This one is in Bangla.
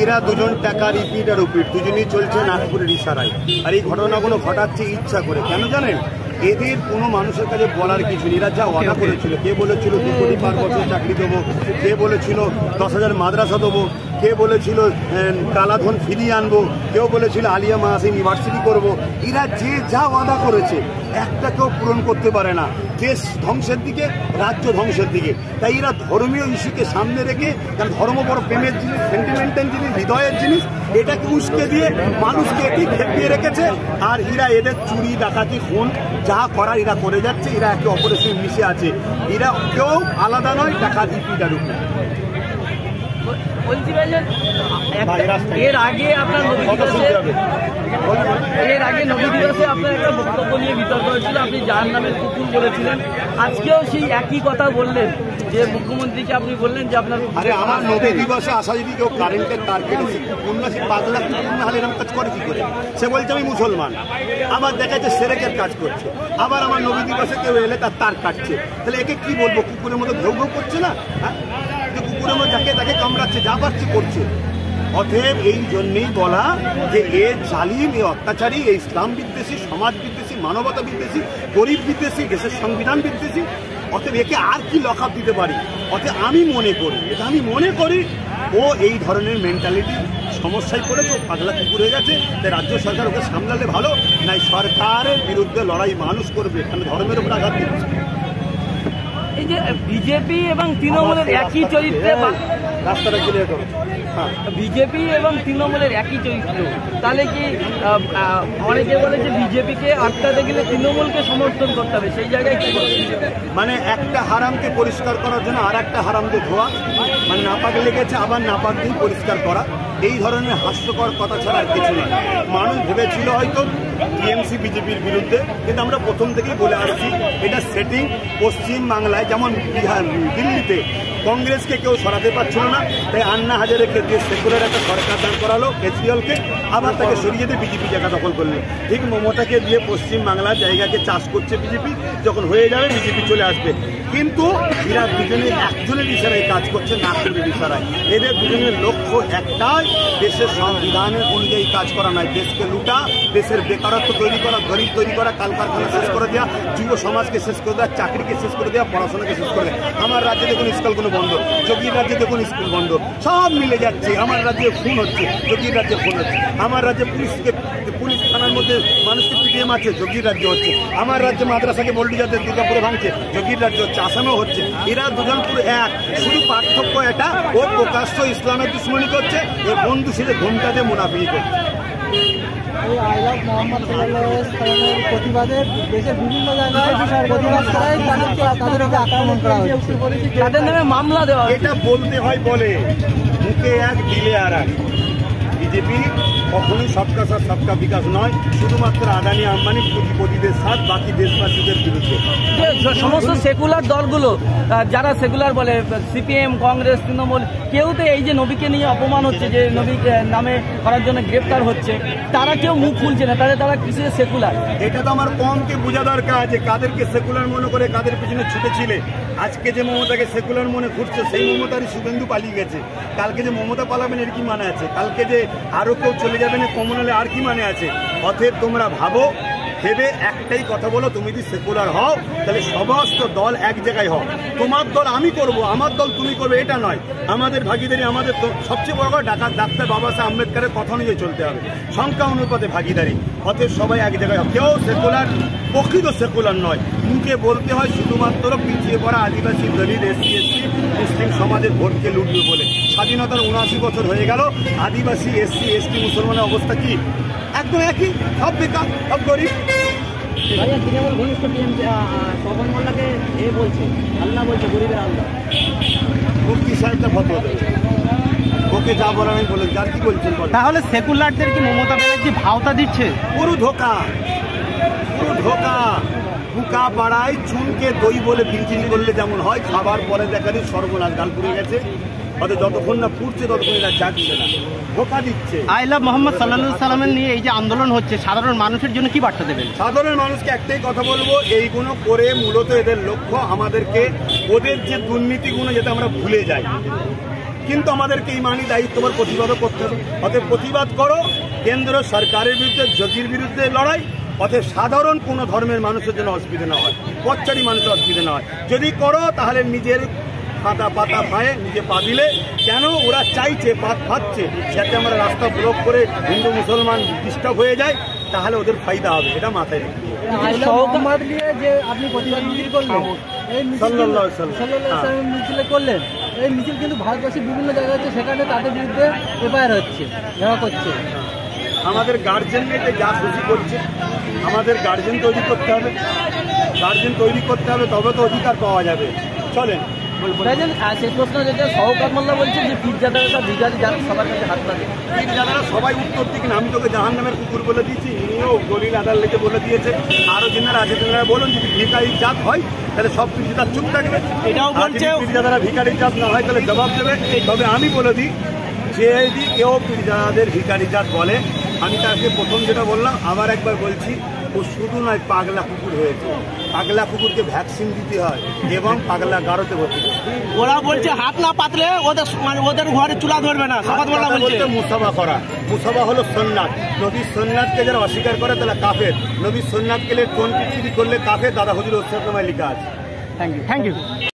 এরা দুজন টাকা রিপিট আর রিপিট দুজনেই চলছে নাগপুরের ইশারায়। আর এই ঘটনাগুলো ঘটাচ্ছে ইচ্ছা করে। কেন জানেন? এদের কোনো মানুষের কাছে বলার কিছু নেই। এরা যা ওয়াদা করেছিল, কে বলেছিল 2 কোটি পার বছর চাকরি দেবো, কে বলেছিল 10,000 মাদ্রাসা দেবো, কে বলেছিল কালাধন ফিরিয়ে আনবো, কেউ বলেছিল আলিয়া মাহাস ইউনিভার্সিটি করবো। এরা যে যা ওয়াদা করেছে একটাকেও পূরণ করতে পারে না। দেশ ধ্বংসের দিকে, রাজ্য ধ্বংসের দিকে। তাই এরা ধর্মীয় ইস্যুকে সামনে রেখে, কারণ ধর্ম বড় প্রেমের জিনিস, সেন্টিমেন্টাল জিনিস, হৃদয়ের জিনিস, এটাকে উস্কে দিয়ে মানুষকে এটি খেপিয়ে রেখেছে। আর এরা এদের চুরি ডাকাতি খুন যা করার এরা করে যাচ্ছে। এরা একে অপরের সঙ্গে মিশে আছে। এরা কেউ আলাদা নয়, টাকা রিপিটার উপর। এর আগে আপনার নবী দিবসে আপনার একটা বক্তব্য নিয়ে বিতর্ক হয়েছিল, আপনি জাহান্নামের কুকুর বলেছিলেন। আজকেও সেই একই কথা বললেন যে মুখ্যমন্ত্রীকে আপনি বললেন যে আপনার আমার নবী দিবসে আসা যদি কেউ কারেন্টের তার কেটেছে, উন্নতি 5 লাখ পূর্ণ হালে এরকম কাজ করে কি করে? সে বলছে আমি মুসলমান, আবার দেখা যাচ্ছে সেরেকের কাজ করছে। আবার আমার নবী দিবসে কেউ এলে তার তার কাটছে। তাহলে একে কি বলবো? কুকুরের মতো ঘেউ ঘেউ করছে না? হ্যাঁ, কুকুরের মতো যাকে তাকে কামড়াচ্ছে, যা পাচ্ছে করছে। অতএব এই জন্যেই বলা যে এ জালিম, এ অত্যাচারী, এ ইসলাম বিদ্বেষী, সমাজ বিদ্বেষী, মানবতা বিদ্বেষী, গরিব বিদ্বেষী, দেশের সংবিধান বিদ্বেষী। অতএব একে আর কি লকআপ দিতে পারি? অতএব আমি মনে করি ও এই ধরনের মেন্টালিটি সমস্যায় পড়েছে, ও পাগলা কুকুর হয়ে গেছে। তাই রাজ্য সরকার ওকে সামলালে ভালো, নাই সরকারের বিরুদ্ধে লড়াই মানুষ করবে, কারণ ধর্মের উপর আঘাত দিচ্ছে। এই যে বিজেপি এবং তৃণমূলের একই চরিত্রে, রাস্তাটা ক্লিয়ার করো। বিজেপি এবং তৃণমূলের একই চরিত্র, তাহলে কি অনেকে বলে যে বিজেপিকে আটকাতে গেলে তৃণমূলকে সমর্থন করতে হবে, সেই জায়গায় কি মানে একটা হারামকে পরিষ্কার করার জন্য আর একটা হারামকে ধোয়া, মানে নাপাক লেগেছে আবার নাপাক দিয়ে পরিষ্কার করা, এই ধরনের হাস্যকর কথা ছাড়া আর কিছু নয়। মানুষ ভেবেছিল হয়তো টিএমসি বিজেপির বিরুদ্ধে, কিন্তু আমরা প্রথম থেকেই বলে আসছি এটা সেটিং। পশ্চিম বাংলায় যেমন দিল্লিতে কংগ্রেসকে কেউ সরাতে পারছিল না, তাই আন্না হাজারেকে দিয়ে সেকুলার একটা সরকার দান করালো কেজরিওয়ালকে, আবার তাকে সরিয়ে দিয়ে বিজেপি জায়গা দখল করলেন। ঠিক মমতাকে দিয়ে পশ্চিম বাংলার জায়গাকে চাষ করছে বিজেপি, যখন হয়ে যাবে বিজেপি চলে আসবে। কিন্তু এরা দুজনে একজনের ইশারায় কাজ করছে, নাগপুরের ইশারায়। এদের দুজনের লক্ষ্য একটাই, দেশের সংবিধানের অনুযায়ী কাজ করা নয়, দেশকে লুটা, দেশের বেকারত্ব তৈরি করা, গরিব তৈরি করা, কালকারখানা শেষ করে দেওয়া, যুব সমাজকে শেষ করে দেওয়া, চাকরিকে শেষ করে দেওয়া, পড়াশোনাকে শেষ করে দেওয়া। আমার রাজ্যে দেখুন স্কুলগুলো বন্ধ, যোগীর রাজ্যে দেখুন স্কুল বন্ধ, সব মিলে যাচ্ছে। আমার রাজ্যে খুন হচ্ছে, যোগীর রাজ্যে খুন হচ্ছে। আমার রাজ্যে পুলিশ থানার মধ্যে মানুষকে পিটিয়ে মারছে, যোগীর রাজ্য হচ্ছে। আমার রাজ্যে মাদ্রাসাকে বল্ডিজারদের দুর্গাপুরে ভাঙছে, যোগীর রাজ্য হচ্ছে। আসামেও হচ্ছে। এরা দুজন পুরো এক, শুধু পার্থক্য এটা, ও প্রকাশ্য ইসলামের দুশ্মনী করছে, এ বন্ধু সেজে ঘুমটাতে মুনাফিকি করছে। এই আই লাভ মোহাম্মদ সাল্লাল্লাহু আলাইহি ওয়াসাল্লামের প্রতিবাদে দেশের বিভিন্ন জায়গায় প্রতিবাদ করায় তাদের উপর আক্রমণ করা হচ্ছে, তাদের নামে মামলা দেওয়া। এটা বলতে হয় বলে, মুখে এক দিলে আর এক। বিজেপি কখনোই সবকা সাথ সবকা বিকাশ নয়, শুধুমাত্র আদানি আম্বানি কোটিপতিদের সাথ, বাকি দেশবাসীদের বিরুদ্ধে। সমস্ত সেকুলার দলগুলো যারা সেকুলার বলে, সিপিএম, কংগ্রেস, তৃণমূল, কেউ তো এই যে নবীকে নিয়ে অপমান হচ্ছে, যে নবীকে নামে করার জন্য গ্রেপ্তার হচ্ছে, তারা কেউ মুখ খুলছে না, তারা কিসের সেকুলার? এটা তো আমার কমকে বোঝা দরকার যে কাদেরকে সেকুলার মনে করে কাদের পিছনে ছুটেছিলে। আজকে যে মমতাকে সেকুলার মনে ঘুরছে, সেই মমতারই শুভেন্দু পালিয়ে গেছে। কালকে যে মমতা পালাবেন এর কি মানে আছে? কালকে যে আরো কেউ চলে যাবেন কমনালে আর কি মানে আছে? অতএব তোমরা ভাবো, ভেবে একটাই কথা বলো, তুমি যদি সেকুলার হও তাহলে সমস্ত দল এক জায়গায় হও। তোমার দল আমি করব, আমার দল তুমি করবে, এটা নয়। আমাদের ভাগিদারি, আমাদের সবচেয়ে বড় কথা ডাক্তার বাবা সাহেব আম্বেদকরের কথা অনুযায়ী চলতে হবে, সংখ্যা অনুপাতে ভাগিদারি। অতএব সবাই এক জায়গায় হোক। কেউ সেকুলার, প্রকৃত সেকুলার নয়। মুখে বলতে হয় শুধুমাত্র পিছিয়ে পড়া আদিবাসী, দলিত, এসসি, এসটি, মুসলিম সমাজের ভোটকে লুটবে বলে। স্বাধীনতার 79 বছর হয়ে গেল, আদিবাসী, এসসি, এসটি, মুসলমানের অবস্থা কি? একদম একই, সব বেকার, সব গরিব। তৃণমূল ঘনিষ্ঠ স্বপন মোল্লাকে বলছে আল্লাহ, বলছে গরিবের আল্লাহ। মুফতি সাহেবটা ফতোয়া দেবে, ওকে যা বলার আমি বলে, যার কি বলছেন? তাহলে সেকুলারদের কি মমতা ব্যানার্জি ভাওতা দিচ্ছে? পুরো ধোকা, পুরো ধোকা। বুকা পাড়ায় চুনকে দই বলে বিক্রি করলে যেমন হয়, খাবার পরে দেখালি সর্বনাশ, গাল পুড়ে গেছে। অর্থাৎ যতক্ষণ না পুড়ছে ততক্ষণ এরা জাগছে না, ধোকা দিচ্ছে। আই লাভ মোহাম্মদ সাল্লাল্লাহু আলাইহি ওয়াসাল্লাম নিয়ে এই যে আন্দোলন হচ্ছে, সাধারণ মানুষের জন্য কি বার্তা দেবেন? সাধারণ মানুষকে একটাই কথা বলবো, এইগুলো করে মূলত এদের লক্ষ্য আমাদেরকে ওদের যে দুর্নীতিগুলো যাতে আমরা ভুলে যাই। কিন্তু আমাদেরকে ইমানি দায়িত্ববার প্রতিবাদও করতে হবে। অতএব প্রতিবাদ করো, কেন্দ্র সরকারের বিরুদ্ধে, যোগীর বিরুদ্ধে লড়াই। অতএব সাধারণ কোনো ধর্মের মানুষের জন্য অসুবিধা না হয়, পথচারী মানুষের অসুবিধা না হয়। যদি করো তাহলে নিজের পাতা পায়ে নিজে পা দিলে, কেন ওরা চাইছে পাত খাচ্ছে যাতে আমরা রাস্তা ব্লক করে হিন্দু মুসলমান ডিস্টার্ব হয়ে যায়, তাহলে ওদের ফায়দা হবে, এটা মাথায় রেখে। মোহাম্মদ নিয়ে যে আপনি প্রতিবাদ মিছিল করলেন, এই মিছিল করলেন, এই মিছিল কিন্তু ভারতবর্ষের বিভিন্ন জায়গায় হচ্ছে, সেখানে তাদের বিরুদ্ধে এফআইআর হচ্ছে, ধরা করছে। আমাদের গার্জেন নিয়ে যা খুশি করছে, আমাদের গার্জেন তৈরি করতে হবে, তবে তো অধিকার পাওয়া যাবে। চলেন। শেষ প্রশ্ন যেটা সহকার মোল্লা বলছে যে পীরজাদারা ভিখারি জাত সবার কাছে হাত পাবে, পীরজাদারা সবাই উত্তর দিকে না, আমি তোকে জাহান্নামের কুকুর বলে দিয়েছি, ইনিও দলিল আদালতে বলে দিয়েছে, আরো যিনারা আছে তেনারা বলুন যদি ভিখারি জাত হয় তাহলে সব পীরজাদা চুপ থাকবে, এটাও বলছে পীরজাদারা ভিখারি জাত না হয় তাহলে জবাব দেবে। তবে আমি বলে দিই, যে যদি কেউ পীরজাদাদের ভিখারি জাত বলে, আমি তাকে প্রথম যেটা বললাম আবার একবার বলছি, ও শুধু নয় পাগলা কুকুর হয়েছে, পাগলা কুকুরকে ভ্যাকসিন দিতে হয় এবং পাগলা গারোতে ভর্তি করতে। ওরা বলছে হাত না পাতলে ওদের ঘরে চুলা ধরবে না। মুসাফা করা, মুসাফা হলো সুন্নাত। নবীর সুন্নাতকে যারা অস্বীকার করে তাহলে কাফের। নবীর সুন্নাতকে কোন পৃথিবী করলে কাফের, দাদা হুজুর ওসমান লেখা আছে। Thank you.